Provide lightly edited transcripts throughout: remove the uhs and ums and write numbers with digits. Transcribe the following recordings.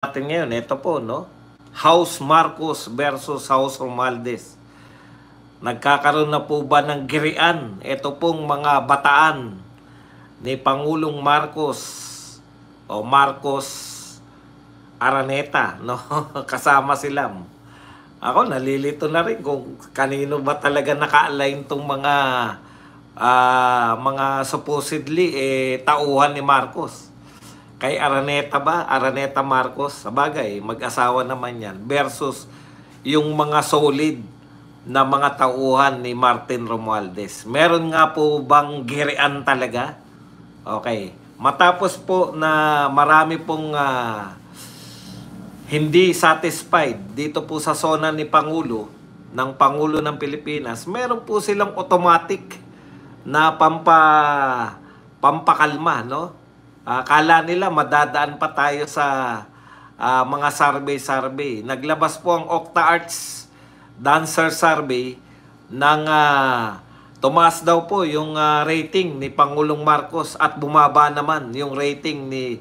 natin ngayon, ito po, no? House Marcos versus House Romualdez. Nagkakaroon na po ba ng girian? Ito pong mga bataan ni Pangulong Marcos o Marcos Araneta, no? Kasama sila. Ako, nalilito na rin kung kanino ba talaga naka-align tong mga supposedly tauhan ni Marcos. Kay Araneta ba? Araneta Marcos? Sabagay, mag-asawa naman yan. Versus yung mga solid na mga tauhan ni Martin Romualdez. Meron nga po bang girian talaga? Okay. Matapos po na marami pong hindi satisfied dito po sa zona ni Pangulo, ng Pangulo ng Pilipinas, meron po silang automatic na pampakalma, no? Kala nila madadaan pa tayo sa mga survey. Naglabas po ang OctaArts Dancer Survey ng tumaas daw po yung rating ni Pangulong Marcos at bumaba naman yung rating ni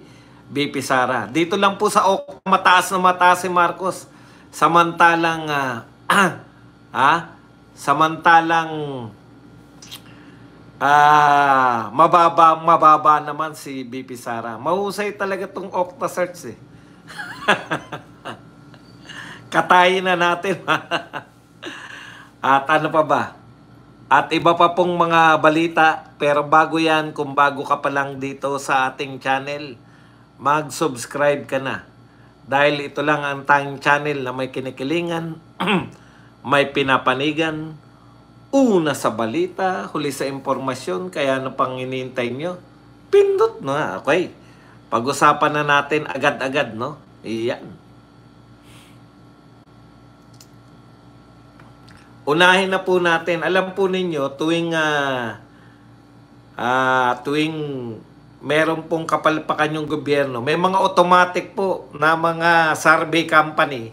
BP Sara. Dito lang po sa mataas na mataas si Marcos. Samantalang mababa naman si BP Sara. Mahusay talaga tong Okta search eh. Katayin na natin. At ano pa ba? At iba pa pong mga balita. Pero bago yan, kung bago ka pa lang dito sa ating channel, mag-subscribe ka na. Dahil ito lang ang tanging channel na may kinikilingan, may pinapanigan, una sa balita, huli sa impormasyon, kaya ano pang hinihintay nyo? Pindot na, okay. Pag-usapan na natin agad-agad, no? Iyan. Unahin na po natin, alam po ninyo, tuwing meron pong kapalpakan yung gobyerno, may mga automatic po na mga survey company,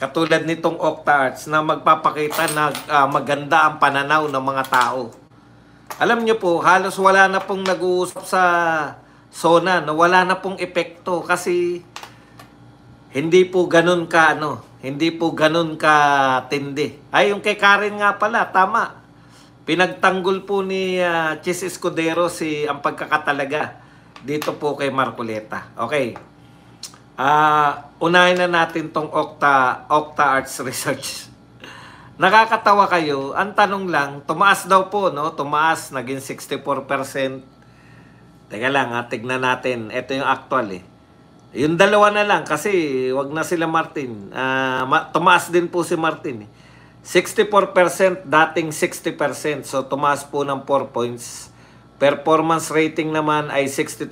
katulad nitong OctaArts na magpapakita na maganda ang pananaw ng mga tao. Alam nyo po, halos wala na pong nag-uusap sa zona, no? Wala na pong epekto kasi hindi po ganun ka tindi. Ay, yung kay Karen nga pala, tama. Pinagtanggol po ni Chis Escudero ang pagkakatalaga dito po kay Marcoleta. Okay. Unahin na natin tong OctaArts Research. Nakakatawa kayo. Ang tanong lang, tumaas daw po, no? Tumaas, naging 64%. Teka lang, tignan natin. Ito yung actual eh. Yung dalawa na lang kasi wag na sila Martin. Tumaas din po si Martin eh. 64%, dating 60%. So tumaas po ng 4 points. Performance rating naman ay 62%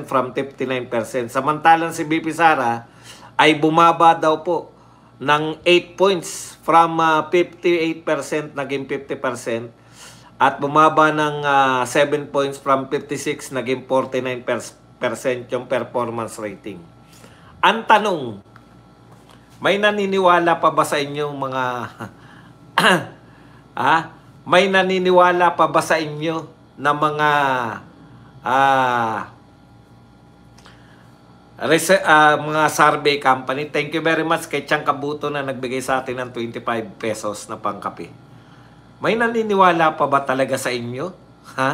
from 59%. Samantalang si BP Sara ay bumaba daw po ng 8 points from 58% naging 50%. At bumaba ng 7 points from 56 naging 49% yung performance rating. Ang tanong, may naniniwala pa ba sa inyo mga may naniniwala pa ba sa inyo na mga mga survey company? Thank you very much kay Chang Kabuto na nagbigay sa atin ng 25 pesos na pangkape. May naniniwala pa ba talaga sa inyo? Ha?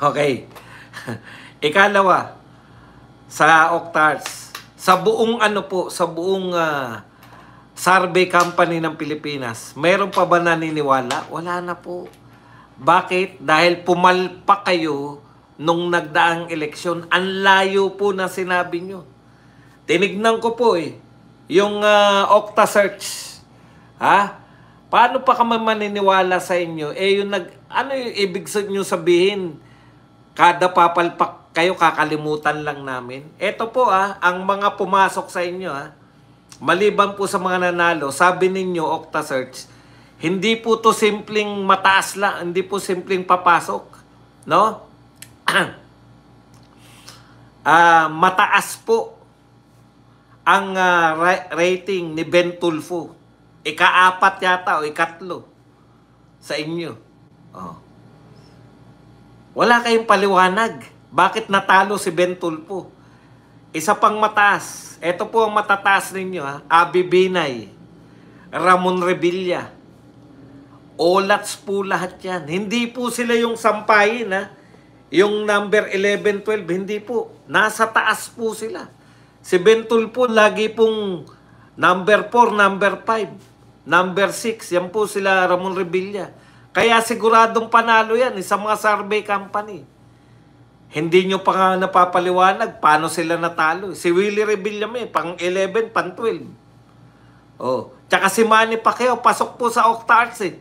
Okay. Ikalawa, sa OctaArts, sa buong survey company ng Pilipinas, mayroon pa ba naniniwala? Wala na po. Bakit? Dahil pumalpak kayo nung nagdaang eleksyon. Ang layo po na sinabi nyo. Tinignan ko po yung Okta search. Paano pa kami maniniwala sa inyo? Ano yung ibig nyo sabihin? Kada papalpak kayo, kakalimutan lang namin. Ito po ang mga pumasok sa inyo maliban po sa mga nanalo, sabi ninyo, Okta search, hindi po to simpleng mataas lang, hindi po simpleng papasok. No? Mataas po ang rating ni Ben Tulfo. Ika-4 yata o ika-3 sa inyo. Wala kayong paliwanag. Bakit natalo si Ben Tulfo? Isa pang mataas. Ito po ang matataas ninyo, ha. Abi Binay, Ramon Revilla. Olats po lahat yan. Hindi po sila yung sampayin, ha. Yung number 11, 12, hindi po. Nasa taas po sila. Si Bentol po, lagi pong number 4, number 5, number 6. Yan po sila, Ramon Revilla. Kaya siguradong panalo yan sa mga survey company. Hindi nyo pa nga napapaliwanag paano sila natalo. Si Willie Revilla may pang 11, pang 12. Oh. Tsaka si Manny Pacquiao, pasok po sa Octa-Arts eh.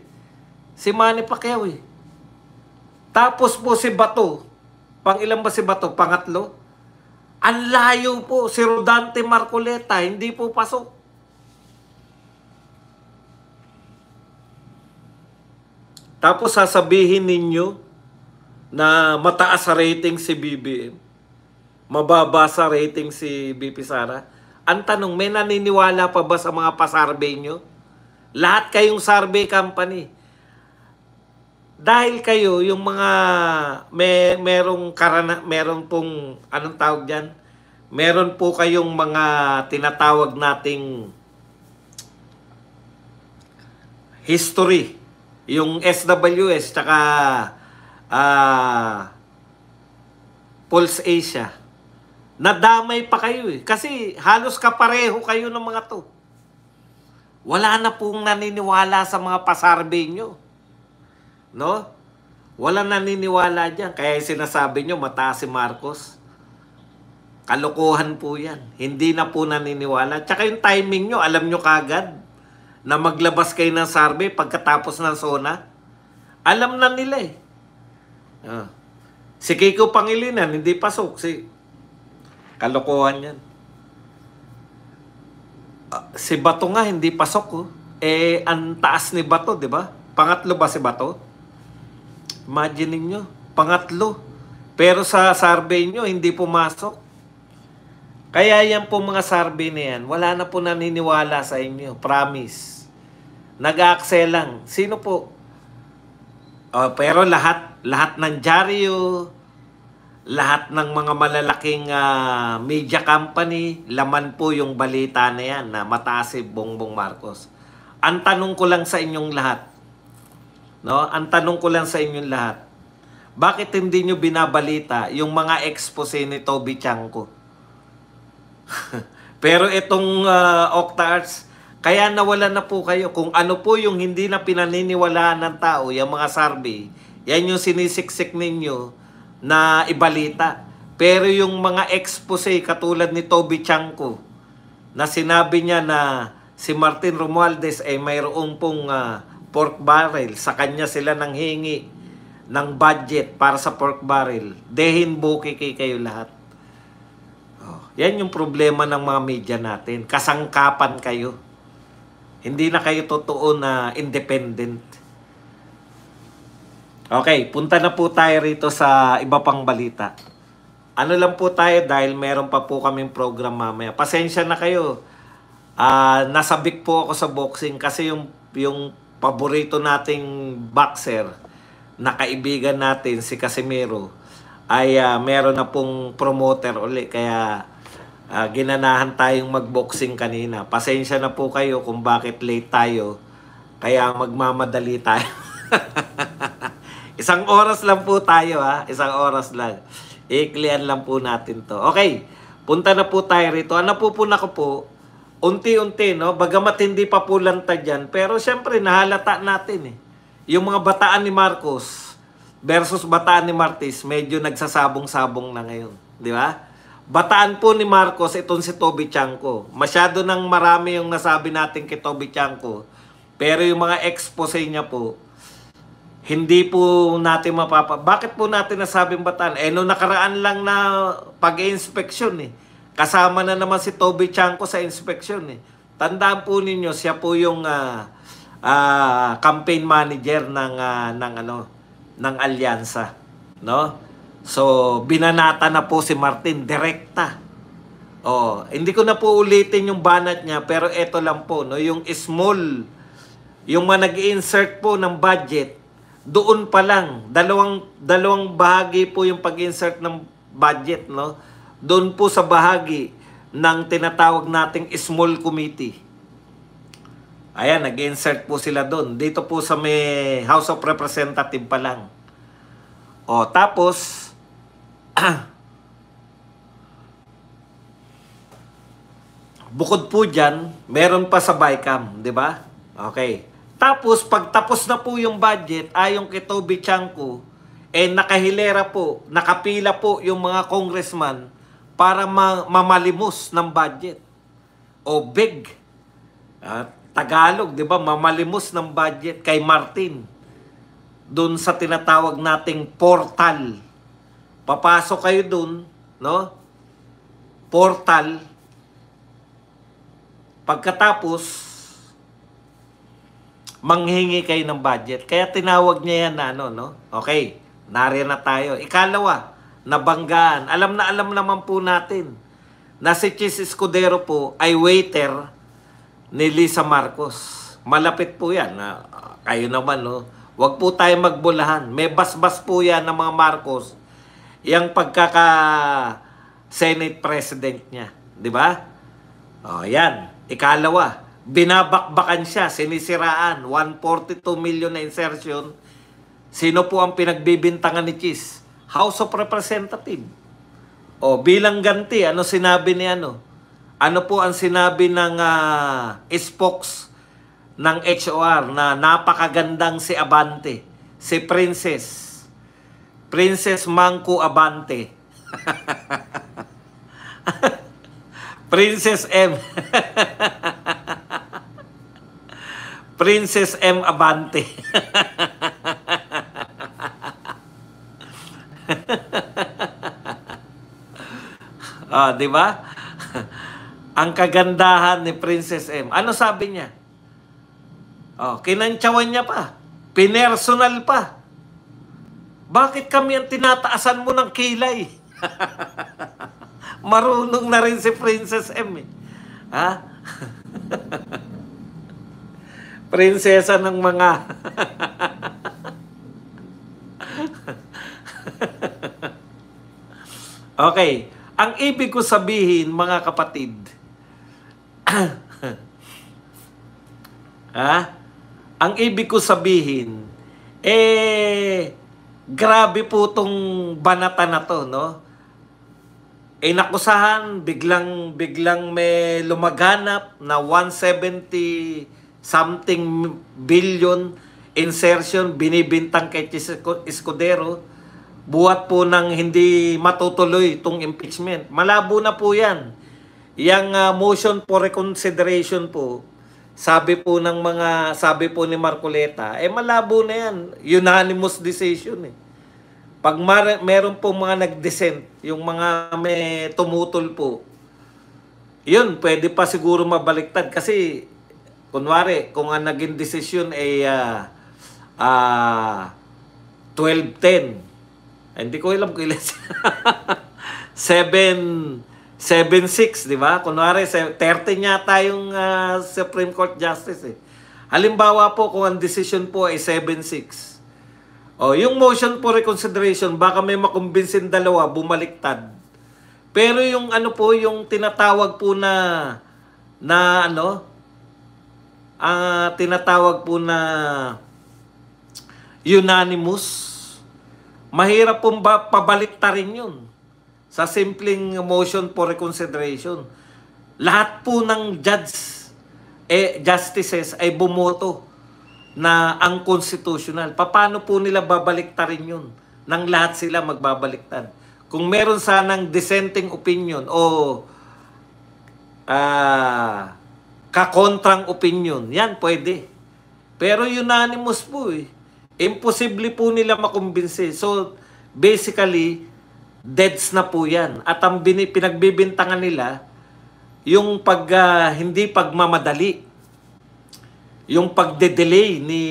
Si Manny Pacquiao eh. Tapos po si Bato. Pang ilan ba si Bato? Pangatlo? Ang layo po. Si Rodante Marcoleta, hindi po pasok. Tapos sasabihin ninyo na mataas sa rating si BBM. Mababa sa rating si BP Sara. Ang tanong, may naniniwala pa ba sa mga pasarvey nyo? Lahat kayong survey company. Dahil kayo, yung mga meron pong, anong tawag dyan? Meron po kayong mga tinatawag nating history. Yung SWS, tsaka Pulse Asia. Nadamay pa kayo eh. Kasi halos kapareho kayo ng mga to. Wala na pong naniniwala sa mga pasarvey nyo. No? Wala naniniwala dyan. Kaya sinasabi nyo, mataas si Marcos. Kalokohan po yan. Hindi na po naniniwala. Tsaka yung timing nyo, alam nyo kagad na maglabas kayo ng survey pagkatapos ng SONA. Alam na nila eh. Si Kiko Pangilinan, hindi pasok. Kalokohan yan. Si Bato nga, hindi pasok. Oh. Eh, ang taas ni Bato, di ba? Pangatlo ba si Bato? Imagine nyo, pangatlo. Pero sa survey nyo, hindi pumasok. Kaya yan po mga survey na yan, wala na po naniniwala sa inyo. Promise. Nag-a-accel lang. Sino po? Pero lahat ng dyaryo, lahat ng mga malalaking media company, laman po yung balita na yan na mataas si Bongbong Marcos. Ang tanong ko lang sa inyong lahat, no? Ang tanong ko lang sa inyong lahat, bakit hindi nyo binabalita yung mga expose ni Toby Chanko? Pero itong Octa-Arts, kaya nawala na po kayo. Kung ano po yung hindi na pinaniniwalaan ng tao, yung mga survey, yan yung sinisiksik ninyo na ibalita. Pero yung mga expose, katulad ni Toby Chanko, na sinabi niya na si Martin Romualdez ay mayroong pong pork barrel, sa kanya sila nang hingi ng budget para sa pork barrel, dehin bukiki kayo lahat. Yan yung problema ng mga media natin. Kasangkapan kayo. Hindi na kayo totoo na independent. Okay, punta na po tayo rito sa iba pang balita. Ano lang po tayo dahil meron pa po kaming program mamaya. Pasensya na kayo. Nasabik po ako sa boxing kasi yung paborito nating boxer na kaibigan natin, si Casimiro, ay meron na pong promoter uli. Kaya ginanahan tayong magboxing kanina. Pasensya na po kayo kung bakit late tayo. Kaya magmamadali tayo. Isang oras lang po tayo ha. Isang oras lang. I-clear lang po natin to. Okay. Punta na po tayo rito. Napupuna ko po, unti-unti, no? Bagamat hindi pa po lantad yan. Pero syempre, nahalata natin eh. Yung mga bataan ni Marcos versus bataan ni Martis, medyo nagsasabong-sabong na ngayon. Di ba? Bataan po ni Marcos, itong si Toby Chanko. Masyado nang marami yung nasabi natin kay Toby Chanko. Pero yung mga expose niya po, hindi po natin Bakit po natin nasabing bataan? Noong nakaraan lang na pag-inspeksyon eh. Kasama na naman si Toby Chanko sa inspeksyon eh. Tandaan po ninyo, siya po yung campaign manager ng alyansa, no? So, binanata na po si Martin direkta. Hindi ko na po ulitin yung banat niya, pero ito lang po, no, yung small, yung mga nag-insert po ng budget, doon pa lang, dalawang bahagi po yung pag-insert ng budget, no? doon po sa bahagi ng tinatawag nating small committee. Ayan, nag-insert po sila doon. Dito po sa may House of Representative pa lang. O, tapos, bukod po dyan, meron pa sa BICAM, di ba? Okay. Tapos, pagtapos na po yung budget, ayon kay Toby Chanco, nakahilera po, nakapila po yung mga congressman para mamalimos ng budget. O big. Tagalog, di ba? Mamalimos ng budget kay Martin. Doon sa tinatawag nating portal. Papasok kayo doon, no? Portal. Pagkatapos, manghingi kayo ng budget. Kaya tinawag niya yan na ano, no? Okay, nariyan na tayo. Ikalawa, nabanggaan. Alam naman po natin na si Chis Escudero po ay waiter ni Lisa Marcos. Malapit po yan. Kayo naman, no? Huwag po tayo magbulahan. May basbas po yan ng mga Marcos. Yang pagkaka-Senate President niya. Di ba? O, yan. Ikalawa, binabakbakan siya, sinisiraan. 142 million na insertion. Sino po ang pinagbibintangan ni Chis? House of Representative. O, bilang ganti, ano sinabi ni ano? Ano po ang sinabi ng spokes ng HOR na napakagandang si Abante, si Princess Mangku Abante. Princess M. Princess M Abante. Di ba? Ang kagandahan ni Princess M. Ano sabi niya? Kinantsawan niya pa. Pinersonal pa. Bakit kami ang tinataasan mo ng kilay? Marunong na rin si Princess M. Ha? Prinsesa ng mga... Okay. Ang ibig ko sabihin, mga kapatid, ang ibig ko sabihin, grabe po tong banata na to, no? Nakusahan, biglang may lumaganap na 170 something billion insertion binibintang kay Chis Escudero. Buhat po ng hindi matutuloy itong impeachment. Malabo na po yan. Yang motion for reconsideration po, sabi po ni Marcoleta, malabo na yan. Unanimous decision eh. Pag meron po mga nag-dissent, yung mga may tumutol po, yun, pwede pa siguro mabaliktad. Kasi, kunwari, kung ang naging decision ay 12-10, hindi ko alam kung ilan. 7-6, di ba? Kunwari, 13 yata yung Supreme Court Justice eh. Halimbawa po, kung ang decision po ay 7-6. Yung motion for reconsideration, baka may makumbinsin dalawa, bumaliktad. Pero yung ano po, yung tinatawag po tinatawag po na unanimous, mahirap pong pabaliktarin yun sa simpleng motion for reconsideration. Lahat po ng justices ay bumoto na ang constitutional. Paano po nila babaliktarin yun? Nang lahat sila magbabaliktad. Kung meron sanang dissenting opinion o kakontrang opinion, yan pwede. Pero unanimous po eh. Imposible po nila makumbinsi. So, basically, deads na po yan. At ang pinagbibintangan nila, yung hindi pagmamadali, yung pagde-delay ni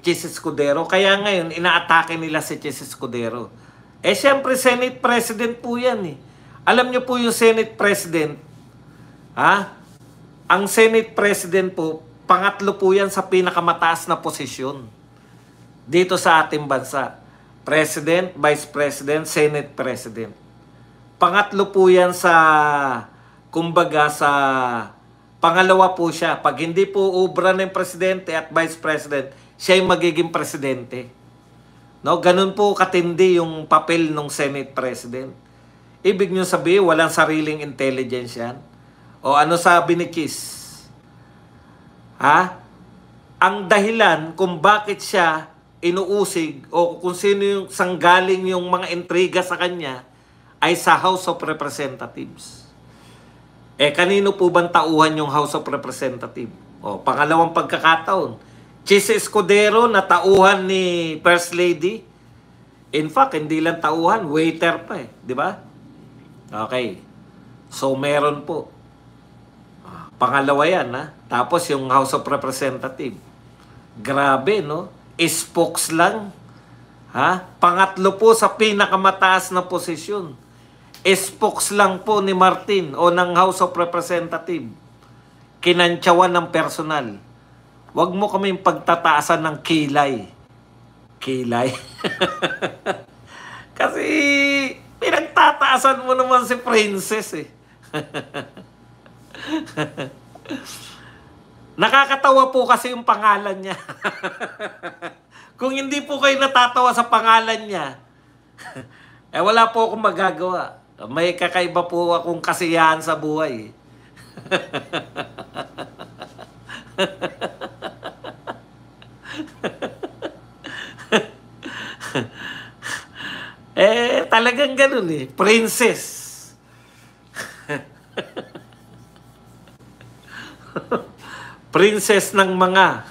Chis Escudero. Kaya ngayon, inaatake nila si Chis Escudero. Siyempre, Senate President po yan eh. Alam niyo po yung Senate President, ang Senate President po, pangatlo po yan sa pinakamataas na posisyon dito sa ating bansa. President, Vice President, Senate President. Pangatlo po yan sa, kumbaga sa, pangalawa po siya. Pag hindi po ubra ng presidente at vice president, siya yung magiging presidente. No, ganun po katindi yung papel ng Senate President. Ibig nyo sabihin, walang sariling intelligence yan. O ano sabi ni Kiss? Ha? Ang dahilan kung bakit siya inuusig o kung sino yung sanggaling yung mga intriga sa kanya ay sa House of Representatives. Kanino po bang tauhan yung House of Representatives? O, pangalawang pagkakataon. Chis Escudero na tauhan ni First Lady. In fact, hindi lang tauhan, waiter pa di ba? Okay. So, meron po. Pangalawa yan, ha? Tapos yung House of Representatives. Grabe, no? Spokes lang. Ha? Pangatlo po sa pinakamataas na posisyon. Spokes lang po ni Martin o ng House of Representatives. Kinantsawan ng personal. Huwag mo kaming pagtataasan ng kilay. Kilay? Kasi pinagtataasan mo naman si Princess Nakakatawa po kasi yung pangalan niya. Kung hindi po kayo natatawa sa pangalan niya, wala po akong magagawa. May kakaiba po akong kasiyahan sa buhay. Talagang ganun Princess. Princess ng mga.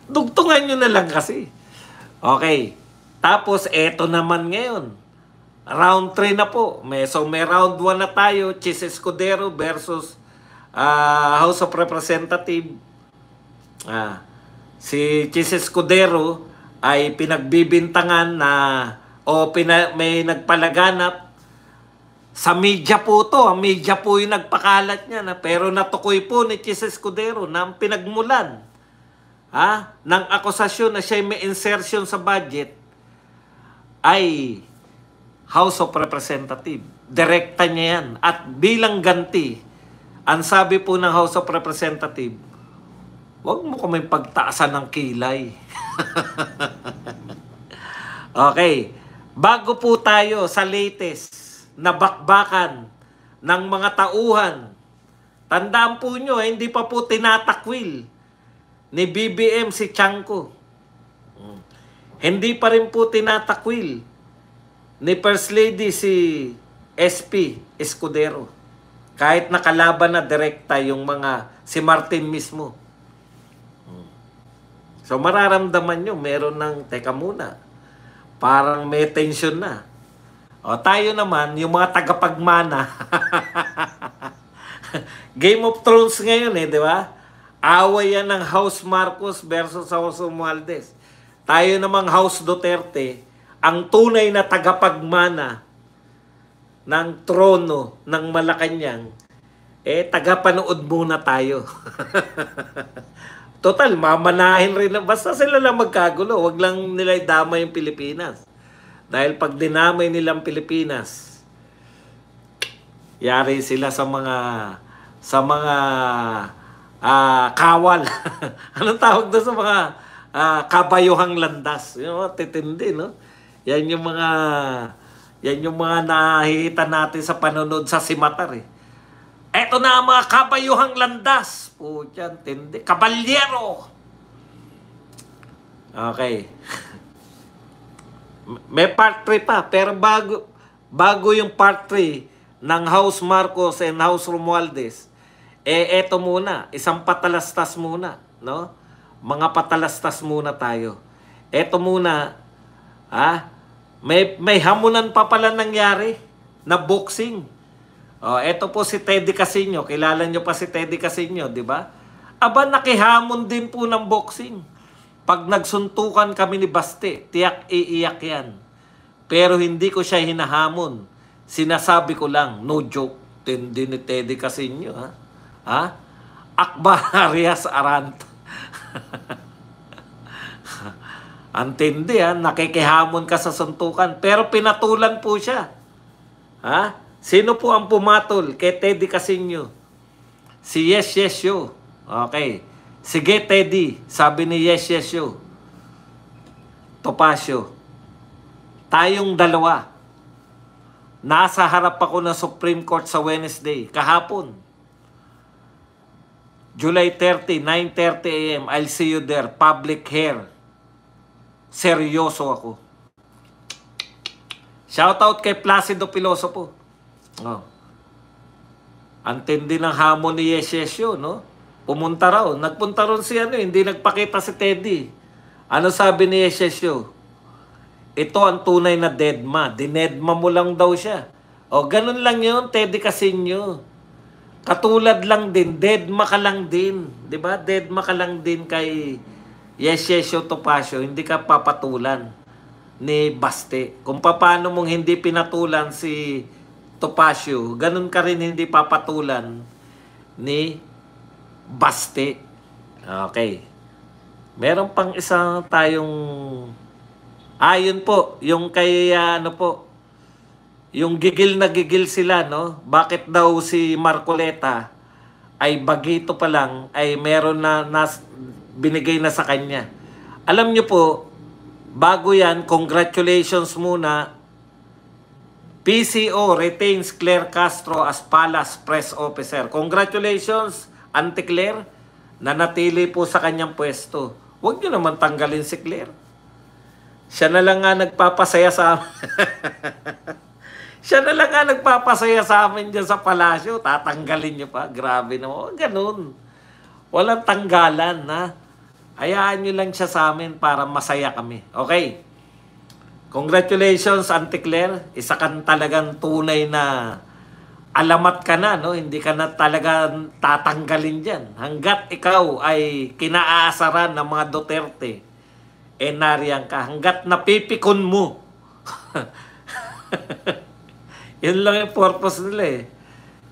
Dugtungan nyo na lang kasi. Okay. Tapos, eto naman ngayon. Round 3 na po. So, may round 1 na tayo. Chis Escudero versus House of Representatives. Si Chis Escudero ay pinagbibintangan na may nagpalaganap sa media po to. Ang media po yung nagpakalat niya pero natukoy po ni Chis Escudero na ang pinagmulan ng akusasyon na siya may insertion sa budget ay House of Representatives. Direkta niya yan. At bilang ganti, ang sabi po ng House of Representatives, huwag mo kaming pagtaasan ng kilay. Okay. Bago po tayo sa latest na bakbakan ng mga tauhan, tandaan po nyo, hindi pa po tinatakwil ni BBM si Chanco. Hindi pa rin po tinatakwil ni First Lady si SP Escudero. Kahit nakalaban na direkta yung si Martin mismo. So mararamdaman nyo, meron ng, teka muna, parang may tension na. O tayo naman, yung mga tagapagmana, Game of Thrones ngayon di ba? Away yan ng House Marcos versus House Romualdez. Tayo namang House Duterte, ang tunay na tagapagmana ng trono ng Malacanang, tagapanood muna tayo. Total, mamanahin rin na. Basta sila lang magkagulo. Huwag lang nila idamay yung Pilipinas. Dahil pag dinamay nilang Pilipinas, yari sila sa mga kawal. Anong tawag doon sa mga kabayuhang landas? Titindi, no? Yan yung mga nakikita natin sa panonood sa Simatar Eto na ang mga kabayuhang landas. Puyan, tindi. Kabalyero! Okay. May part 3 pa. Pero bago yung part 3 ng House Marcos and House Romualdez, eto muna. Isang patalastas muna. No? Mga patalastas muna tayo. Eto muna. May hamunan pa pala nangyari na boxing. Eto po si Teddy Casino. Kilala nyo pa si Teddy Casino, di ba? Aba, nakihamon din po ng boxing. Pag nagsuntukan kami ni Baste, tiyak iiyak yan. Pero hindi ko siya hinahamon. Sinasabi ko lang, no joke. Tindi ni Teddy Casino, Akbar Arias Arant. Antindi ha, nakikihamon ka sa suntukan. Pero pinatulan po siya. Ha? Sino po ang pumatol kay Teddy Casino? Si Yes Yes Yo. Okay. Sige Teddy, sabi ni Yes Yes Yo. Topacio. Tayong dalawa. Nasa harap ako ng Supreme Court sa Wednesday, kahapon. July 30, 9:30 a.m. I'll see you there. Public hair. Seryoso ako. Shoutout kay Placido Piloso po. Oh. Antindi ng hamon ni Yes Yes Yo, no? Pumunta raw. Nagpunta ron si hindi nagpakita si Teddy. Ano sabi ni Yes Yes Yo? Ito ang tunay na deadma. Dinedma mo lang daw siya. O, ganun lang yun, Teddy Casino. Katulad lang din, deadma ka lang din. Diba? Deadma ka lang din kay Yes Yes Yo Topacio. Hindi ka papatulan ni Baste. Kung paano mong hindi pinatulan si Topacio, ganun ka rin hindi papatulan ni Baste. Okay. Meron pang isang tayong yun po, yung kay yung gigil na gigil sila, no? Bakit daw si Marcoleta ay bagito pa lang ay meron na binigay na sa kanya. Alam niyo po, bago yan, congratulations muna. PCO retains Claire Castro as Palace Press Officer. Congratulations, Auntie Claire, na natili po sa kanyang pwesto. Huwag niyo naman tanggalin si Claire. Siya na lang nga nagpapasaya sa amin. Siya na lang nga nagpapasaya sa amin dyan sa palasyo. Tatanggalin niyo pa. Grabe naman. Ganun. Walang tanggalan, ha? Hayaan niyo lang siya sa amin para masaya kami. Okay? Congratulations, Auntie Claire. Isa kang talagang tunay na alamat ka na, no? Hindi ka na talagang tatanggalin dyan. Hanggat ikaw ay kinaasaran ng mga Duterte, nariyan ka. Hanggat napipikon mo. Yun lang yung purpose nila eh.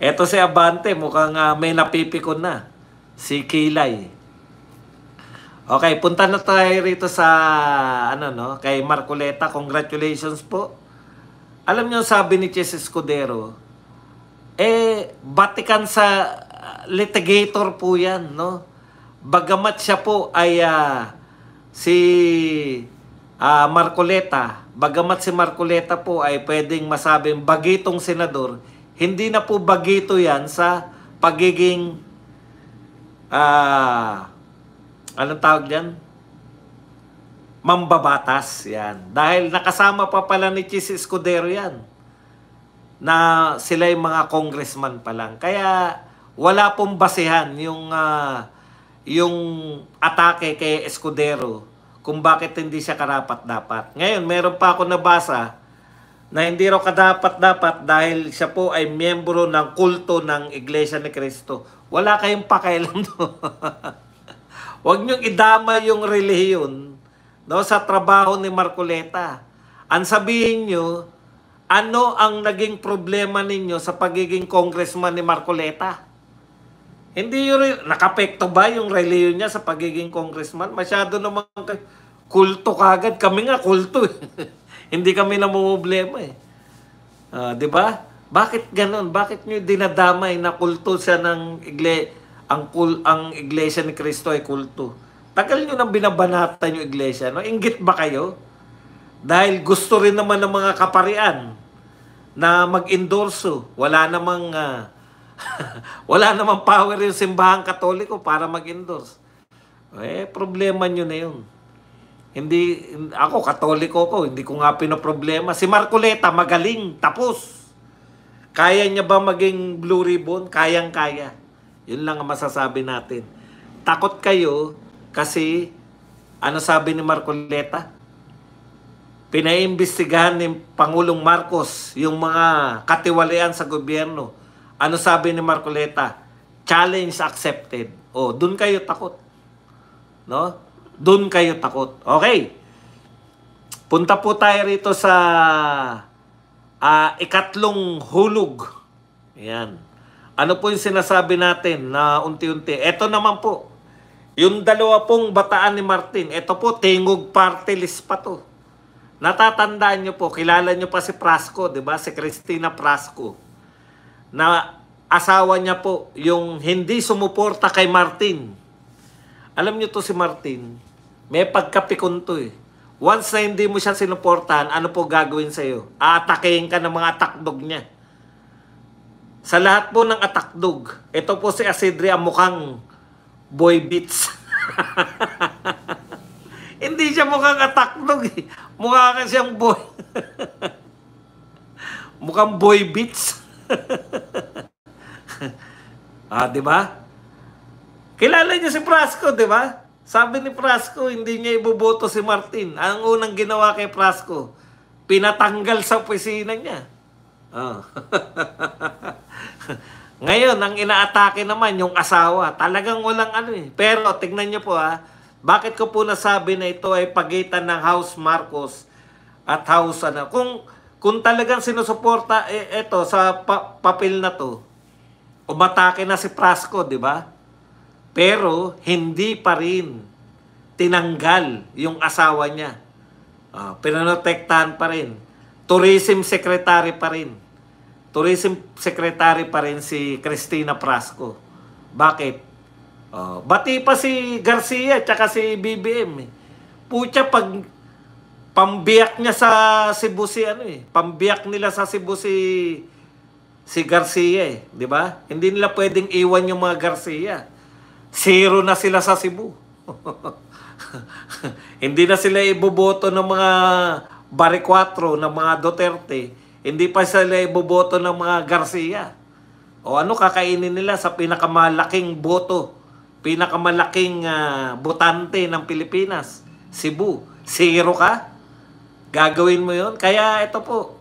Eto si Abante, mukhang may napipikon na. Si Kilay. Okay, punta na tayo rito sa kay Marcoleta. Congratulations po. Alam niyo sabi ni Chess Escudero, batikan sa litigator po yan, no? Bagamat siya po ay si Marcoleta, bagamat si Marcoleta po ay pwedeng masabing bagitong senador, hindi na po bagito yan sa pagiging anong tawag diyan? Mambabatas yan. Dahil nakasama pa pala ni Chis Escudero yan, na sila yung mga congressman pa lang. Kaya wala pong basehan yung atake kay Escudero kung bakit hindi siya karapat-dapat. Ngayon, meron pa ako nabasa na hindi raw kadapat-dapat dahil siya po ay miyembro ng kulto ng Iglesia ni Cristo. Wala kayong pakialam doon. Huwag niyong idama yung relihiyon, no, sa trabaho ni Marcoleta. Ang sabihin niyo, ano ang naging problema ninyo sa pagiging congressman ni Marcoleta? Hindi yun, nakapekto ba yung relihiyon niya sa pagiging congressman? Masyado naman kulto kagad. Kami nga kulto eh. Hindi kami namumblema eh. Di ba? Bakit ganun? Bakit nyo dinadamay na kulto siya ng ang Iglesia ni Cristo ay kulto? Tagal nyo nang binabanatan yung Iglesia. No? Inggit ba kayo? Dahil gusto rin naman ng mga kaparian na mag-endorso. Wala namang wala namang power yung simbahang Katoliko para mag-endorse. Problema nyo na yun. Hindi, ako, Katoliko ko, hindi ko nga pinoproblema. Si Marcoleta, magaling, tapos. Kaya niya ba maging Blue Ribbon? Kayang-kaya. Yun lang ang masasabi natin. Takot kayo kasi, ano sabi ni Marcoleta? Pinaimbestigahan ni Pangulong Marcos yung mga katiwalian sa gobyerno. Ano sabi ni Marcoleta? Challenge accepted. O, dun kayo takot. No? Dun kayo takot. Okay. Punta po tayo rito sa ikatlong hulog. Ayan. Ano po yung sinasabi natin na unti-unti? Ito naman po, Yung 20 bataan ni Martin, ito po, tingog party list pa to. Natatandaan nyo po, kilala nyo pa si Prasco, di ba? Si Cristina Prasco. Na asawa niya po, yung hindi sumuporta kay Martin. Alam nyo to si Martin, may pagkapikon to eh. Once na hindi mo siya sinuportahan, ano po gagawin sa'yo? Aatakehin ka ng mga atakdog niya. Sa lahat po ng atakdog, ito po si Asidre ang mukhang boy beats. Hindi siya mukhang atakdog eh. Mukha ka siyang boy. Mukhang boy beats. Di ba? Kilala niyo si Prasco, di ba? Sabi ni Prasco, hindi niya iboboto si Martin. Ang unang ginawa kay Prasco, pinatanggal sa opisina niya. Ngayon, ang inaatake naman yung asawa. Talagang walang ano eh. Pero, tignan niyo po bakit ko po nasabi na ito ay pagitan ng House Marcos at House ano. Kung talagang sinusuporta, ito, sa papel na to, umatake na si Prasco, di ba? Pero, hindi pa rin tinanggal yung asawa niya. Pinotektahan pa rin. Tourism Secretary pa rin. Tourism Secretary pa rin si Cristina Prasco. Bakit? Bati pa si Garcia at si BBM. Pucha, pag pambiyak niya sa Cebu si pambiyak nila sa Cebu si Garcia di ba? Hindi nila pwedeng iwan yung mga Garcia. Zero na sila sa Cebu. Hindi na sila iboboto ng mga Baricuatro, ng mga Duterte. Hindi pa sila iboboto ng mga Garcia. O ano kakainin nila sa pinakamalaking boto, pinakamalaking botante ng Pilipinas? Cebu. Zero ka? Gagawin mo yon? Kaya ito po,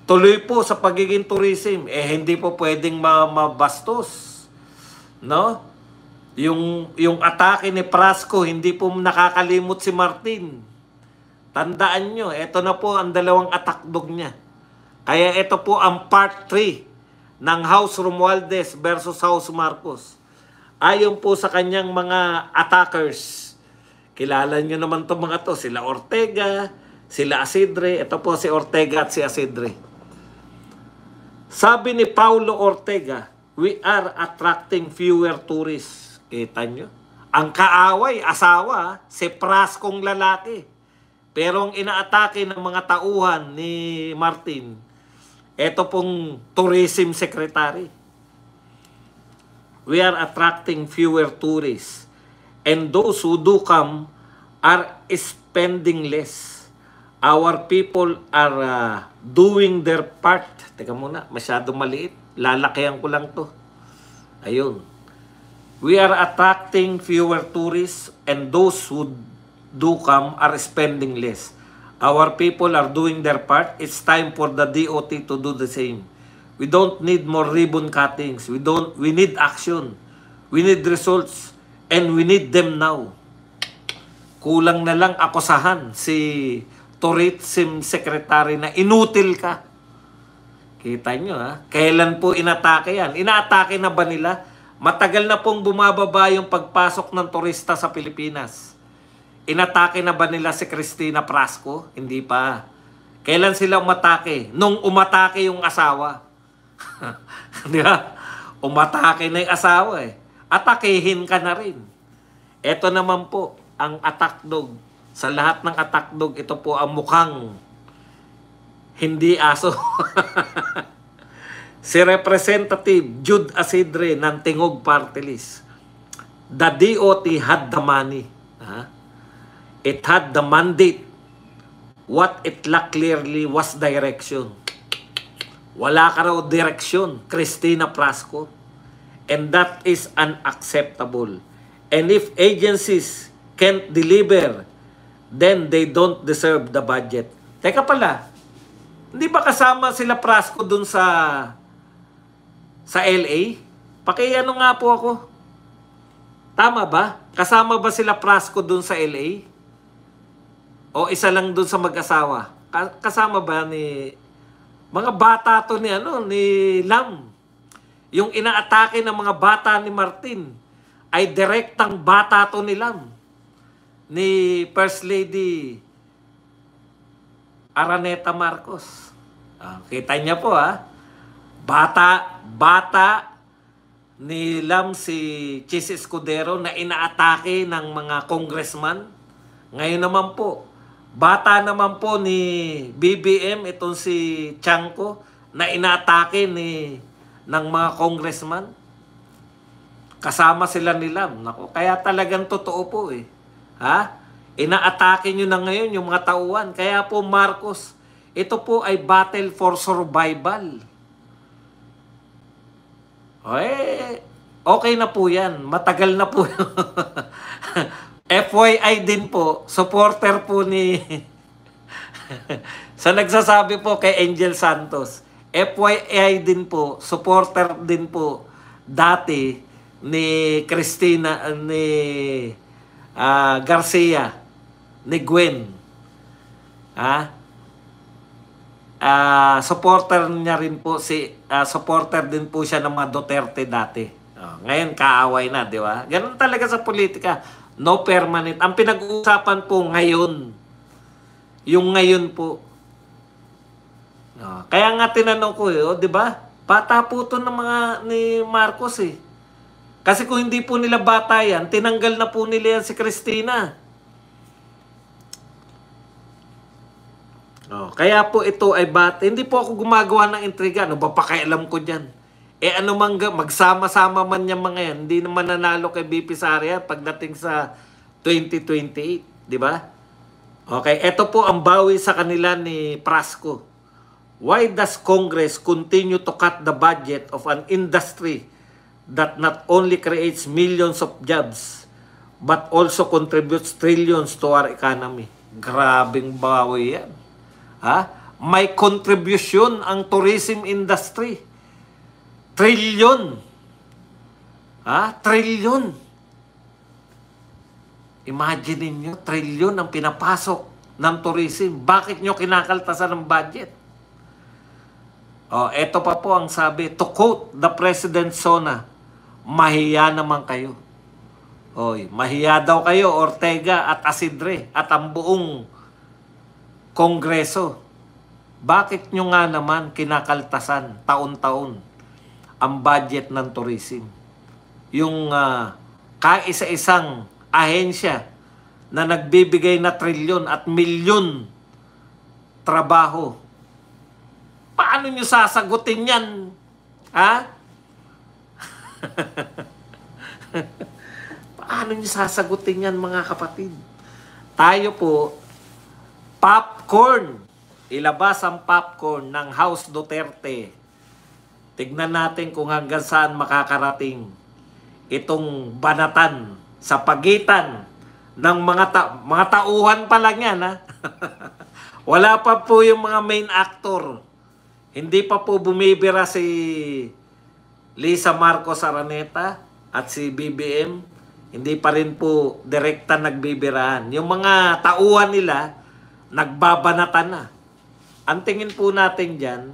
tuloy po sa pagiging tourism, hindi po pwedeng mabastos. No? Yung atake ni Prasco, hindi po nakakalimot si Martin. Tandaan nyo, ito na po ang dalawang atakdog niya. Kaya ito po ang part 3 ng House Romualdez versus House Marcos. Ayon po sa kanyang mga attackers. Kilala nyo naman itong mga to. Sila Ortega, sila Asidre. Ito po si Ortega at si Asidre. Sabi ni Paulo Ortega, we are attracting fewer tourists. Kita nyo? Ang kaaway, asawa, si Prascong lalaki. Pero ang inaatake ng mga tauhan ni Martin, ito pong tourism secretary. We are attracting fewer tourists. And those who do come are spending less. Our people are doing their part. Teka muna, masyado maliit. Lalakihan ko lang to. Ayun. We are attracting fewer tourists and those who do come are spending less. Our people are doing their part. It's time for the DOT to do the same. We don't need more ribbon cuttings. We need action. We need results. And we need them now. Kulang na lang akusahan si Tourism Secretary na inutil ka. Kita nyo kailan po inatake yan? Inaatake na ba nila? Matagal na pong bumababa yung pagpasok ng turista sa Pilipinas. Inatake na ba nila si Cristina Prasco? Hindi pa. Kailan sila umatake? Nung umatake yung asawa. Di ba? Umatake na yung asawa Atakehin ka na rin. Ito naman po, ang atakdog. Sa lahat ng atakdog, ito po ang mukhang hindi aso. Si Representative Jude Asidre ng Tingog Party List. The DOT had the money. It had the mandate. What it lacked clearly was direction. Wala ka raw direksyon, Cristina Prasco. And that is unacceptable. And if agencies can't deliver, then they don't deserve the budget. Teka pala, hindi ba kasama sila Prasco dun sa LA? Pakiano nga po ako. Tama ba? Kasama ba sila Prasco dun sa LA? O isa lang dun sa mag-asawa? Kasama ba ni... Mga bata to ni Lam. Yung inaatake ng mga bata ni Martin. ay direktang bata to ni Lam, ni First Lady Araneta Marcos. Kita niya po bata ni Lam si Chis Escudero na inaatake ng mga congressman. Ngayon naman po, bata naman po ni BBM itong si Chanco na inaatake ng mga congressman. Kasama sila ni Lam. Nako, kaya talagang totoo po Inaatake nyo na ngayon yung mga tauhan. Kaya po Marcos, ito po ay battle for survival. Okay na po yan. Matagal na po. FYI din po, supporter po ni sa nagsasabi po kay Angel Santos. FYI din po, supporter din po dati ni Cristina, ni Garcia, ni Gwen. Supporter niya rin po supporter din po siya ng mga Duterte dati. Ngayon kaaway na, di ba? Ganun talaga sa politika. No permanent. Ang pinag-uusapan po ngayon, yung ngayon po. Kaya nga tinanong ko di ba? Bata po ito ng mga ni Marcos Kasi kung hindi po nila bata yan, tinanggal na po nila yan si Cristina. Kaya po ito ay bata. Hindi po ako gumagawa ng intriga. Ano ba pakialam ko dyan? Ano man, magsama-sama man yung mga yan, hindi naman nanalo kay BP Sara pagdating sa 2028. Di ba? Okay, ito po ang bawi sa kanila ni Prasco. Why does Congress continue to cut the budget of an industry that not only creates millions of jobs but also contributes trillions to our economy? Grabing bawi yan. May contribution ang tourism industry. Trilyon. Trilyon. Imagine niyo, trilyon ang pinapasok ng tourism. Bakit nyo kinakaltasan ng budget? Ito pa po ang sabi, to quote the President Sona, mahiya naman kayo. Mahiya daw kayo, Ortega at Asidre at ang buong Kongreso. Bakit nyo nga naman kinakaltasan taon-taon ang budget ng tourism? Yung kaisa-isang ahensya na nagbibigay na trilyon at milyon trabaho. Paano nyo sasagutin yan? Paano nyo sasagutin yan, mga kapatid? Tayo po, popcorn. Ilabas ang popcorn ng House Duterte. Tignan natin kung hanggang saan makakarating itong banatan sa pagitan ng mga tauhan pa lang yan. Wala pa po yung mga main actor. Hindi pa po bumibira si Lisa Marcos Araneta at si BBM. Hindi pa rin po direkta nagbibiraan. Yung mga tauhan nila, nagbabanatan na. Ang tingin po natin dyan,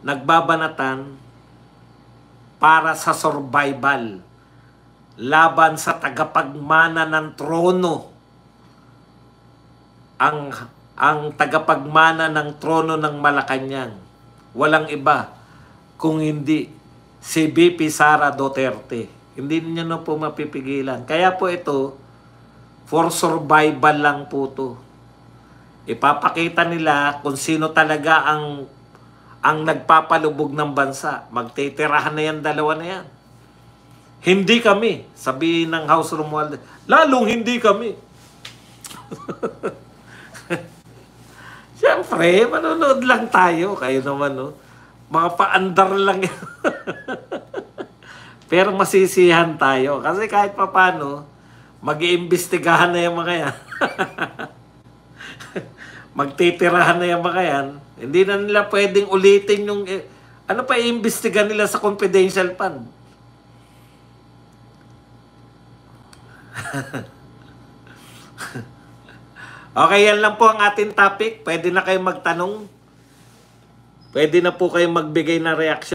nagbabanatan para sa survival. Laban sa tagapagmana ng trono. Ang tagapagmana ng trono ng Malacanang. Walang iba kung hindi si BP Sara Duterte. Hindi niyo na po mapipigilan. Kaya po ito, for survival lang po to. Ipapakita nila kung sino talaga ang nagpapalubog ng bansa. Magtitirahan na yan, dalawa na yan. Hindi kami, sabihin ng House Romualdez. Lalong hindi kami. Siyempre, manonood lang tayo. Kayo naman, mga paandar lang yan. Pero masisihan tayo. Kasi kahit papano, mag-iimbestigahan na yung mga yan. Magtitirahan na yung mga yan. Hindi na nila pwedeng ulitin yung... ano pa iimbestigahan nila sa confidential fund? Okay, yan lang po ang ating topic. Pwede na kayong magtanong. Pwede na po kayong magbigay ng reaksyon.